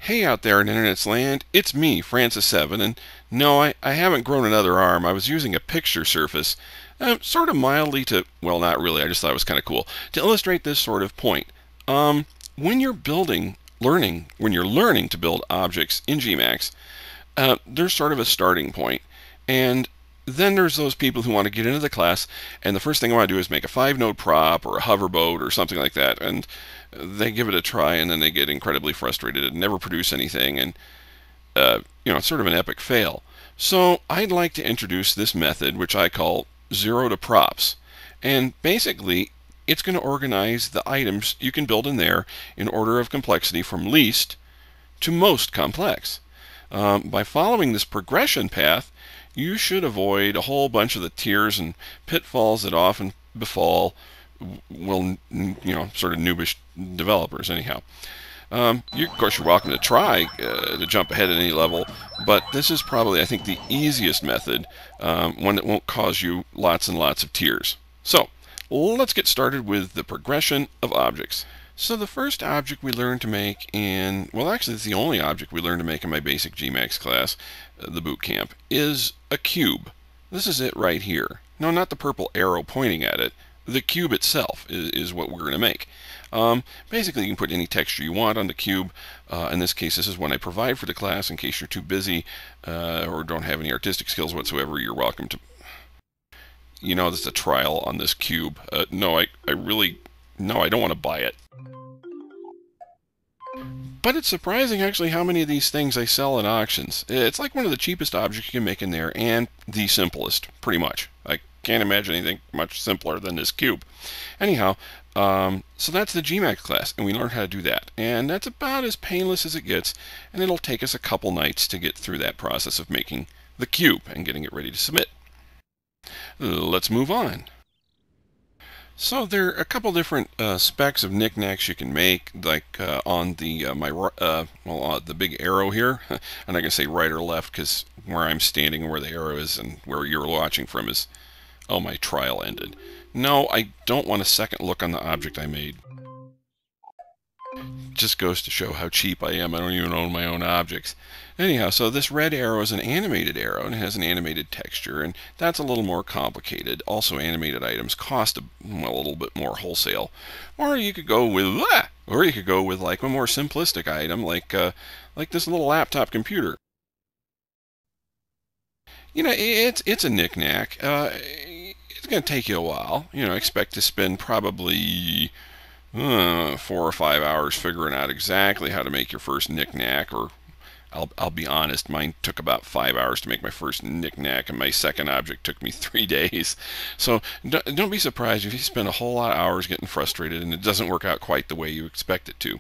Hey out there in Internet's land, it's me, Francis7, and no, I haven't grown another arm. I was using a picture surface, sort of mildly to, well, not really, I just thought it was kind of cool, to illustrate this sort of point. When you're when you're learning to build objects in Gmax, there's sort of a starting point, and then there's those people who want to get into the class, and the first thing I want to do is make a 5-node prop or a hoverboard or something like that, and they give it a try, and then they get incredibly frustrated and never produce anything, and it's sort of an epic fail. So I'd like to introduce this method, which I call 0 to props, and basically it's going to organize the items you can build in there in order of complexity from least to most complex. By following this progression path, you should avoid a whole bunch of the tears and pitfalls that often befall, well, sort of noobish developers anyhow. Of course, you're welcome to try to jump ahead at any level, but this is probably, I think, the easiest method, one that won't cause you lots and lots of tears. So, let's get started with the progression of objects. So the first object we learned to make well, actually it's the only object we learned to make in my basic Gmax class, the boot camp, is a cube. This is it right here. No, not the purple arrow pointing at it. The cube itself is what we're going to make. Basically, you can put any texture you want on the cube. In this case, this is one I provide for the class in case you're too busy or don't have any artistic skills whatsoever. You're welcome to. This is a trial on this cube. No, I don't want to buy it. But it's surprising, actually, how many of these things I sell in auctions. It's like one of the cheapest objects you can make in there, and the simplest, pretty much. I can't imagine anything much simpler than this cube. Anyhow, so that's the Gmax class, and we learned how to do that. And that's about as painless as it gets, and it'll take us a couple nights to get through that process of making the cube and getting it ready to submit. Let's move on. So there are a couple different specs of knickknacks you can make, like on the the big arrow here. I'm not going to say right or left because where I'm standing and where the arrow is and where you're watching from is, oh, my trial ended. No, I don't want a second look on the object I made. Just goes to show how cheap I am. I don't even own my own objects. Anyhow, so this red arrow is an animated arrow and it has an animated texture, and that's a little more complicated. Also, animated items cost a little bit more wholesale. Or you could go with like a more simplistic item, like this little laptop computer. It's a knick-knack. It's going to take you a while. Expect to spend probably 4 or 5 hours figuring out exactly how to make your first knick-knack, or I'll be honest, mine took about 5 hours to make my first knick-knack, and my second object took me 3 days. So don't be surprised if you spend a whole lot of hours getting frustrated and it doesn't work out quite the way you expect it to.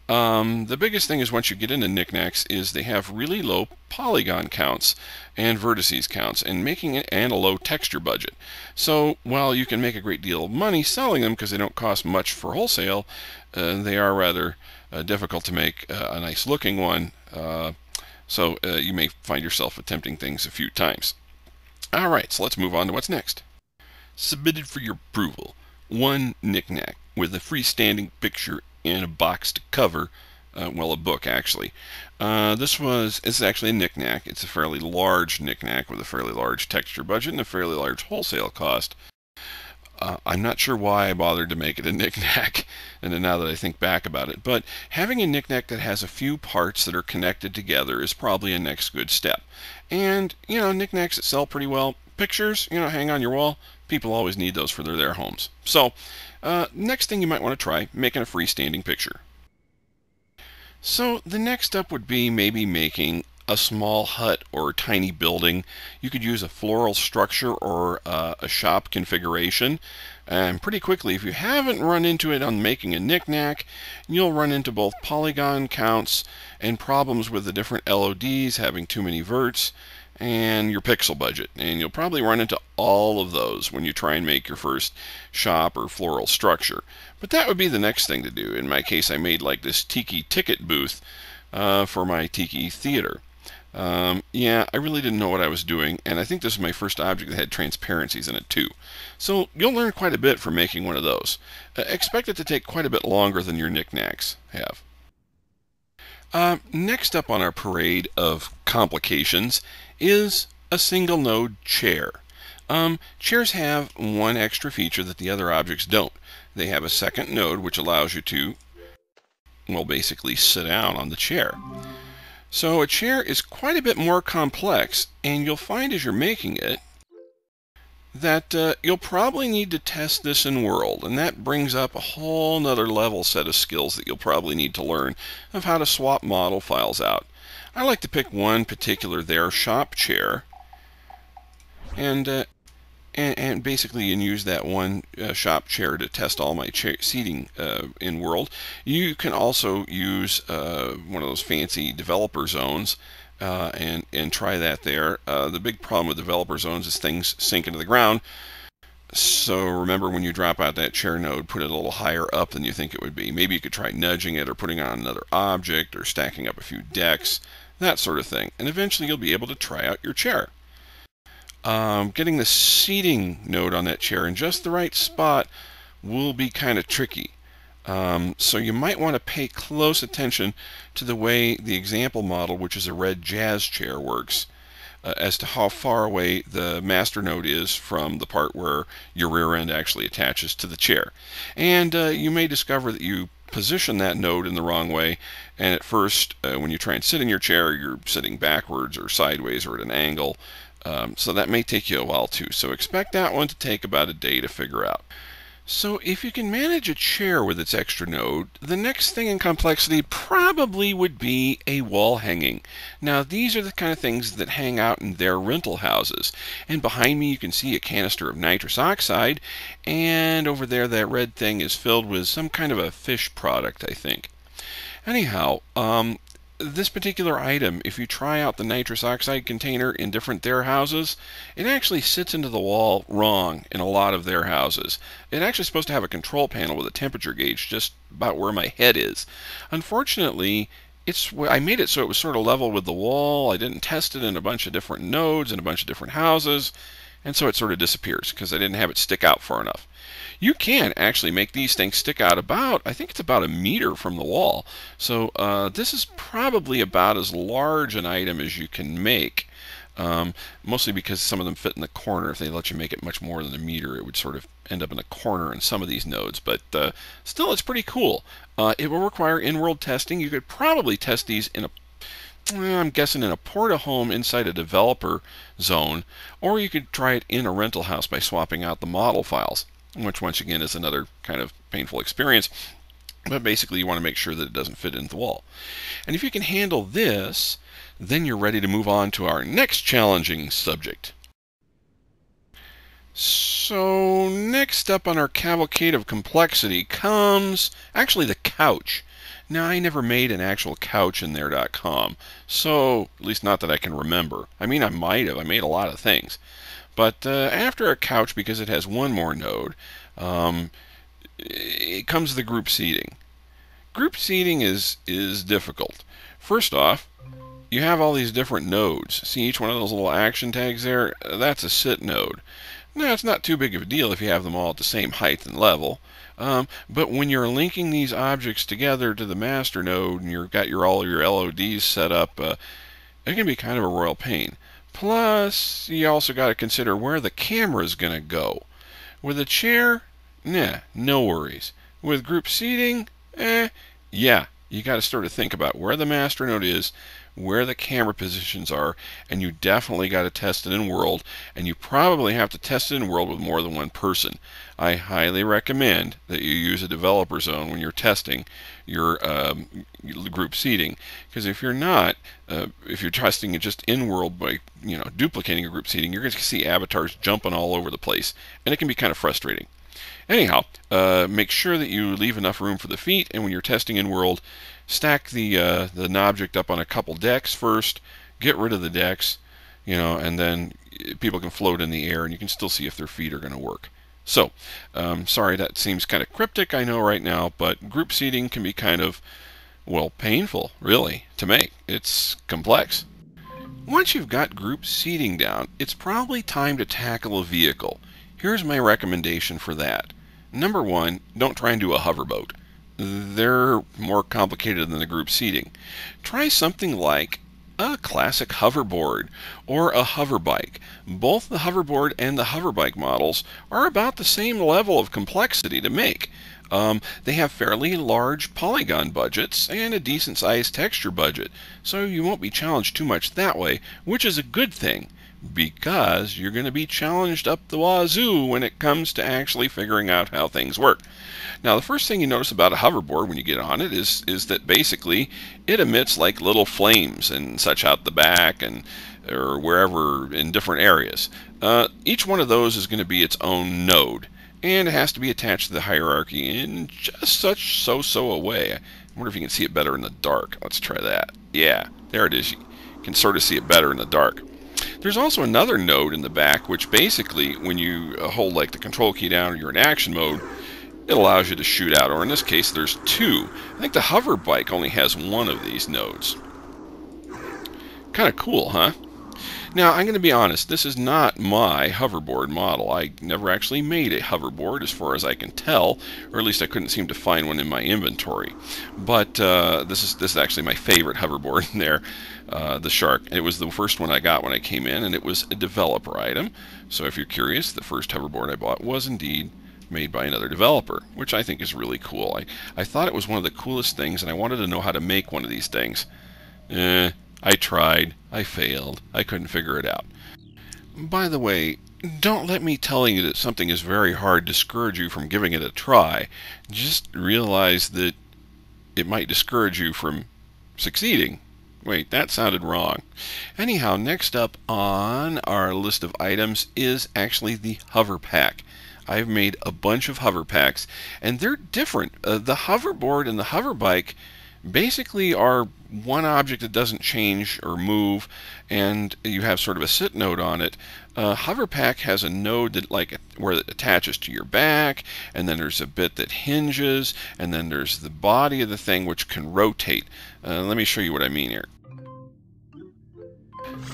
The biggest thing is, once you get into knickknacks, is they have really low polygon counts and vertices counts, and a low texture budget. So while you can make a great deal of money selling them because they don't cost much for wholesale, they are rather difficult to make a nice looking one. So you may find yourself attempting things a few times. Alright, so let's move on to what's next. Submitted for your approval. One knickknack with a freestanding picture in a boxed cover. A book actually. It's actually a knickknack. It's a fairly large knickknack with a fairly large texture budget and a fairly large wholesale cost. I'm not sure why I bothered to make it a knickknack, and now that I think back about it, but having a knickknack that has a few parts that are connected together is probably a next good step. And, knickknacks that sell pretty well, pictures, hang on your wall, people always need those for their homes. So, next thing you might want to try, making a freestanding picture. So, the next step would be maybe making a small hut or tiny building. You could use a floral structure or a shop configuration, and pretty quickly, if you haven't run into it on making a knickknack, you'll run into both polygon counts and problems with the different LODs having too many verts and your pixel budget, and you'll probably run into all of those when you try and make your first shop or floral structure. But that would be the next thing to do. In my case, I made like this Tiki ticket booth for my Tiki theater. Yeah, I really didn't know what I was doing, and I think this is my first object that had transparencies in it too. So you'll learn quite a bit from making one of those. Expect it to take quite a bit longer than your knickknacks have. Next up on our parade of complications is a single node chair. Chairs have one extra feature that the other objects don't. They have a second node which allows you to, well, basically sit down on the chair. So a chair is quite a bit more complex, and you'll find as you're making it that you'll probably need to test this in world, and that brings up a whole nother level set of skills that you'll probably need to learn of how to swap model files out. I like to pick one particular shop chair and basically use that one shop chair to test all my seating in world. You can also use one of those fancy developer zones and try that there. The big problem with developer zones is things sink into the ground. So remember, when you drop out that chair node, put it a little higher up than you think it would be. Maybe you could try nudging it or putting it on another object or stacking up a few decks, that sort of thing. And eventually you'll be able to try out your chair. Getting the seating node on that chair in just the right spot will be kind of tricky. So you might want to pay close attention to the way the example model, which is a red jazz chair, works, as to how far away the master node is from the part where your rear end actually attaches to the chair. And you may discover that you position that node in the wrong way, and at first when you try and sit in your chair, you're sitting backwards or sideways or at an angle. So that may take you a while too. So expect that one to take about a day to figure out. So if you can manage a chair with its extra node, the next thing in complexity probably would be a wall hanging. Now these are the kind of things that hang out in their rental houses. And behind me you can see a canister of nitrous oxide, and over there that red thing is filled with some kind of a fish product, I think. Anyhow, this particular item, if you try out the nitrous oxide container in different their houses, it actually sits into the wall wrong in a lot of their houses. It's actually supposed to have a control panel with a temperature gauge just about where my head is. Unfortunately, I made it so it was sort of level with the wall. I didn't test it in a bunch of different nodes and a bunch of different houses, and so it sort of disappears because I didn't have it stick out far enough. You can actually make these things stick out about, I think it's about 1 meter from the wall. So this is probably about as large an item as you can make, mostly because some of them fit in the corner. If they let you make it much more than 1 meter, it would sort of end up in a corner in some of these nodes. But still, it's pretty cool. It will require in-world testing. You could probably test these in I'm guessing in a porta-home inside a developer zone, or you could try it in a rental house by swapping out the model files, which once again is another kind of painful experience. But basically you want to make sure that it doesn't fit into the wall. And if you can handle this, then you're ready to move on to our next challenging subject. So next up on our cavalcade of complexity comes actually the couch. Now, I never made an actual couch in there.com, so at least not that I can remember. I mean, I might have. I made a lot of things. But after a couch, because it has one more node, it comes the group seating. Group seating is difficult. First off, you have all these different nodes. See each one of those little action tags there? That's a sit node. Now, it's not too big of a deal if you have them all at the same height and level. But when you're linking these objects together to the master node and you've got all your LODs set up, it can be kind of a royal pain. Plus, you also got to consider where the camera is going to go. With a chair, nah, no worries. With group seating, yeah, you got to sort of think about where the master node is, where the camera positions are, and you definitely got to test it in world, and you probably have to test it in world with more than one person. I highly recommend that you use a developer zone when you're testing your group seating, because if you're not, if you're testing it just in world by duplicating your group seating, you're going to see avatars jumping all over the place, and it can be kind of frustrating. Anyhow, make sure that you leave enough room for the feet, and when you're testing in world, stack the object up on a couple decks first, get rid of the decks, and then people can float in the air and you can still see if their feet are going to work. So, sorry that seems kind of cryptic, I know right now, but group seating can be kind of, well, painful, really, to make. It's complex. Once you've got group seating down, it's probably time to tackle a vehicle. Here's my recommendation for that. Number one, don't try and do a hoverboat. they're more complicated than the group seating. Try something like a classic hoverboard or a hoverbike. Both the hoverboard and the hoverbike models are about the same level of complexity to make. They have fairly large polygon budgets and a decent sized texture budget, so you won't be challenged too much that way, which is a good thing, because you're going to be challenged up the wazoo when it comes to actually figuring out how things work. Now, the first thing you notice about a hoverboard when you get on it is that basically it emits like little flames and such out the back and or wherever in different areas. Each one of those is going to be its own node, and it has to be attached to the hierarchy in just such so a way. I wonder if you can see it better in the dark. Let's try that. Yeah, there it is. You can sort of see it better in the dark. There's also another node in the back, which basically, when you hold like the control key down or you're in action mode, it allows you to shoot out, or in this case there's two. I think the hover bike only has one of these nodes. Kind of cool, huh? Now, I'm going to be honest, this is not my hoverboard model. I never actually made a hoverboard as far as I can tell, or at least I couldn't seem to find one in my inventory. But this is actually my favorite hoverboard in there, the Shark. It was the first one I got when I came in, and it was a developer item. So if you're curious, the first hoverboard I bought was indeed made by another developer, which I think is really cool. I thought it was one of the coolest things, and I wanted to know how to make one of these things. I tried. I failed. I couldn't figure it out. By the way, don't let me tell you that something is very hard discourage you from giving it a try. Just realize that it might discourage you from succeeding. Wait, that sounded wrong. Anyhow, next up on our list of items is actually the hover pack. I've made a bunch of hover packs, and they're different. The hoverboard and the hover bike basically are one object that doesn't change or move, and you have sort of a sit node on it. Hover pack has a node that where it attaches to your back, and then there's a bit that hinges, and then there's the body of the thing which can rotate. Let me show you what I mean here.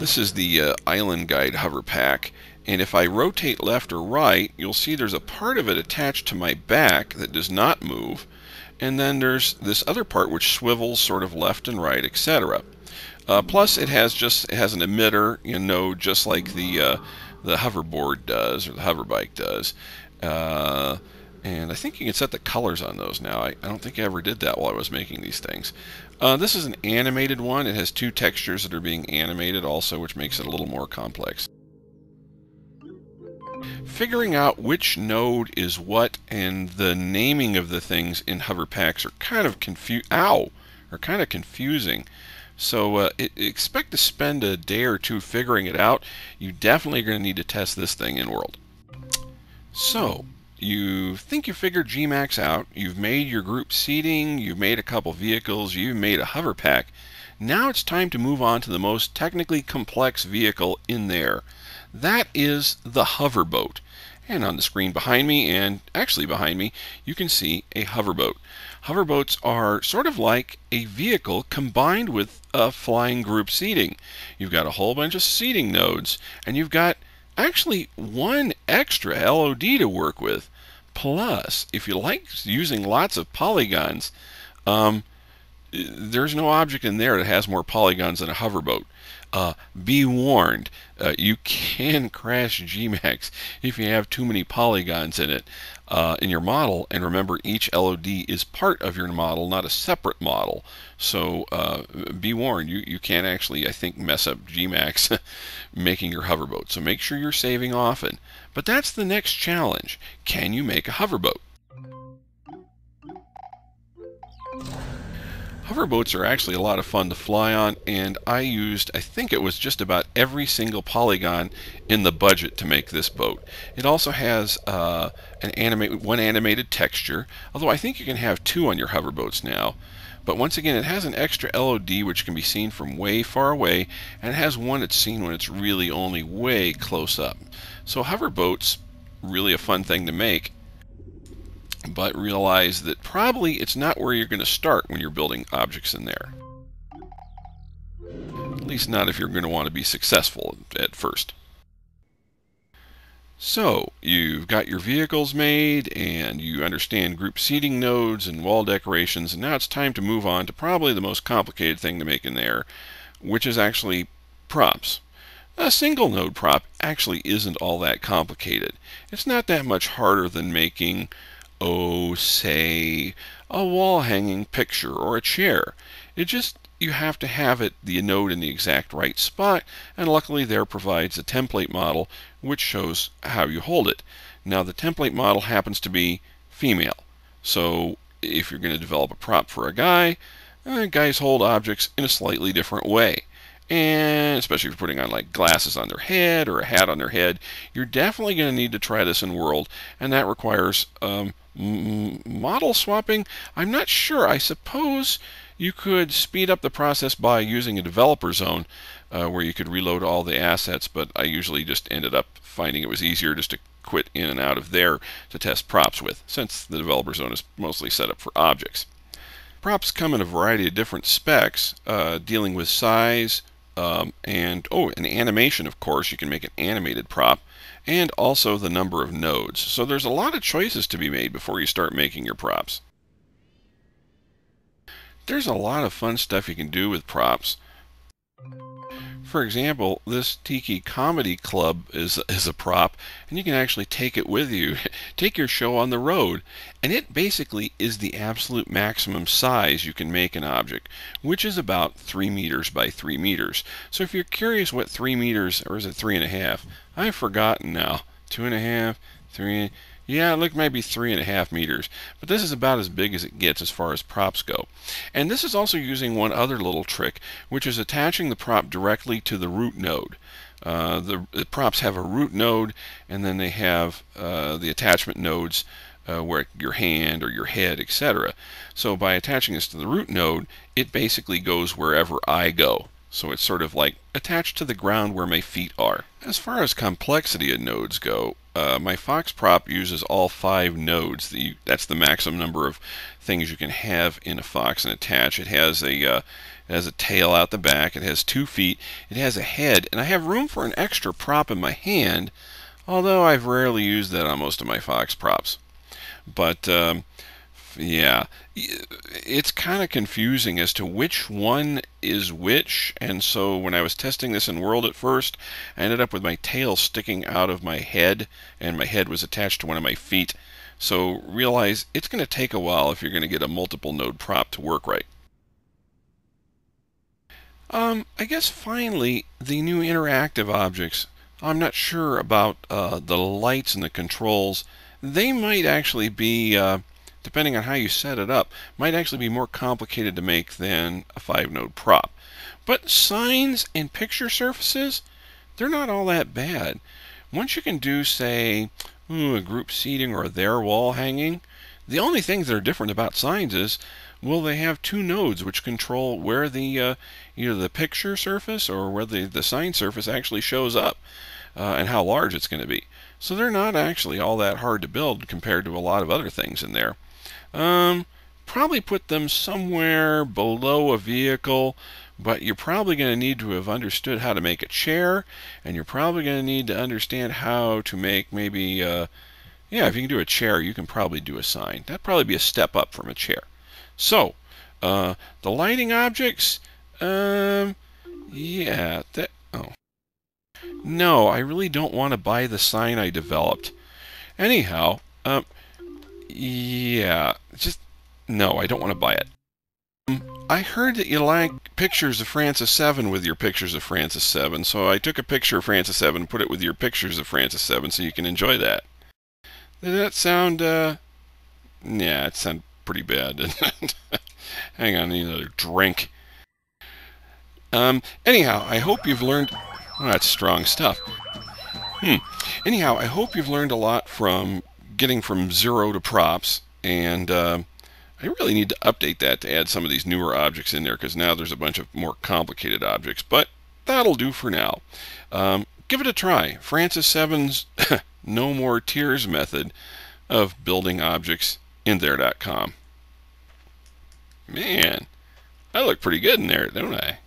This is the Island Guide hover pack, and if I rotate left or right, you'll see there's a part of it attached to my back that does not move, and then there's this other part which swivels sort of left and right, etc. Plus, it has an emitter, node just like the hoverboard does, or the hoverbike does. And I think you can set the colors on those now. I don't think I ever did that while I was making these things. This is an animated one. It has two textures that are being animated also, which makes it a little more complex. Figuring out which node is what and the naming of the things in hover packs are kind of confusing. So expect to spend a day or two figuring it out. You definitely are going to need to test this thing in world. So you think you figured Gmax out, you've made your group seating, you've made a couple vehicles, you've made a hover pack. Now it's time to move on to the most technically complex vehicle in there. That is the hoverboat. And on the screen behind me, and actually behind me, you can see a hoverboat. Hoverboats are sort of like a vehicle combined with a flying group seating. You've got a whole bunch of seating nodes, and you've got actually one extra LOD to work with. Plus, if you like using lots of polygons, there's no object in there that has more polygons than a hoverboat. Be warned, you can crash Gmax if you have too many polygons in it in your model. And remember, each LOD is part of your model, not a separate model. So be warned, you can actually, I think, mess up Gmax making your hoverboat. So make sure you're saving often. But that's the next challenge. Can you make a hoverboat? Hoverboats are actually a lot of fun to fly on, and I think it was just about every single polygon in the budget to make this boat. It also has one animated texture, although I think you can have two on your hoverboats now. But once again, it has an extra LOD which can be seen from way far away, and it has one that's seen when it's really only way close up. So hoverboats, really a fun thing to make. But realize that probably it's not where you're going to start when you're building objects in there. At least not if you're going to want to be successful at first. So you've got your vehicles made and you understand group seating nodes and wall decorations, and now it's time to move on to probably the most complicated thing to make in there, which is actually props. A single node prop actually isn't all that complicated. It's not that much harder than making, oh, say, a wall hanging picture or a chair. You have to have the node in the exact right spot, and luckily there provides a template model which shows how you hold it. Now the template model happens to be female, so if you're going to develop a prop for a guy, guys hold objects in a slightly different way. And especially if you're putting on like glasses on their head or a hat on their head, you're definitely going to need to try this in World, and that requires model swapping. I'm not sure. I suppose you could speed up the process by using a developer zone where you could reload all the assets, but I usually just ended up finding it was easier just to quit in and out of there to test props with, since the developer zone is mostly set up for objects. Props come in a variety of different specs, dealing with size, and an animation, of course. You can make an animated prop, and also the number of nodes. So there's a lot of choices to be made before you start making your props. There's a lot of fun stuff you can do with props. For example, this Tiki Comedy Club is a prop, and you can actually take it with you. Take your show on the road, and it basically is the absolute maximum size you can make an object, which is about 3 meters by 3 meters. So if you're curious what 3 meters, or is it 3.5? I've forgotten now. 2.5, 3. Yeah, it looked maybe 3.5 meters, but this is about as big as it gets as far as props go. And this is also using one other little trick, which is attaching the prop directly to the root node. The props have a root node, and then they have the attachment nodes where your hand or your head, etc. So by attaching this to the root node, it basically goes wherever I go. So it's sort of like attached to the ground where my feet are. As far as complexity of nodes go, my Fox prop uses all 5 nodes. That's the maximum number of things you can have in a Fox and attach. It has a tail out the back. It has 2 feet. It has a head, and I have room for an extra prop in my hand, although I've rarely used that on most of my Fox props. But yeah, it's kind of confusing as to which one is which, and so when I was testing this in World at first, I ended up with my tail sticking out of my head, and my head was attached to one of my feet. So realize it's going to take a while if you're going to get a multiple node prop to work right. I guess finally, the new interactive objects. I'm not sure about the lights and the controls. They might actually be depending on how you set it up, might actually be more complicated to make than a 5-node prop. But signs and picture surfaces, they're not all that bad. Once you can do, say, a group seating or their wall hanging, the only things that are different about signs is, will they have 2 nodes which control where the either the picture surface or where the sign surface actually shows up, and how large it's going to be. So they're not actually all that hard to build compared to a lot of other things in there. Probably put them somewhere below a vehicle, but you're probably going to need to have understood how to make a chair, and you're probably going to need to understand how to make maybe, yeah, if you can do a chair, you can probably do a sign. That'd probably be a step up from a chair. So, the lighting objects, yeah, no, I really don't want to buy the sign I developed. Anyhow, yeah, no, I don't want to buy it. I heard that you like pictures of Francis 7 with your pictures of Francis 7, so I took a picture of Francis 7 and put it with your pictures of Francis 7 so you can enjoy that. Did that sound, yeah, it sounded pretty bad, didn't it? Hang on, I need another drink. Anyhow, I hope you've learned... Oh, that's strong stuff. Anyhow, I hope you've learned a lot from getting from 0 to props, and I really need to update that to add some of these newer objects in there, because now there's a bunch of more complicated objects, but that'll do for now. Give it a try. Francis 7's No More Tears method of building objects in there.com. Man, I look pretty good in there, don't I?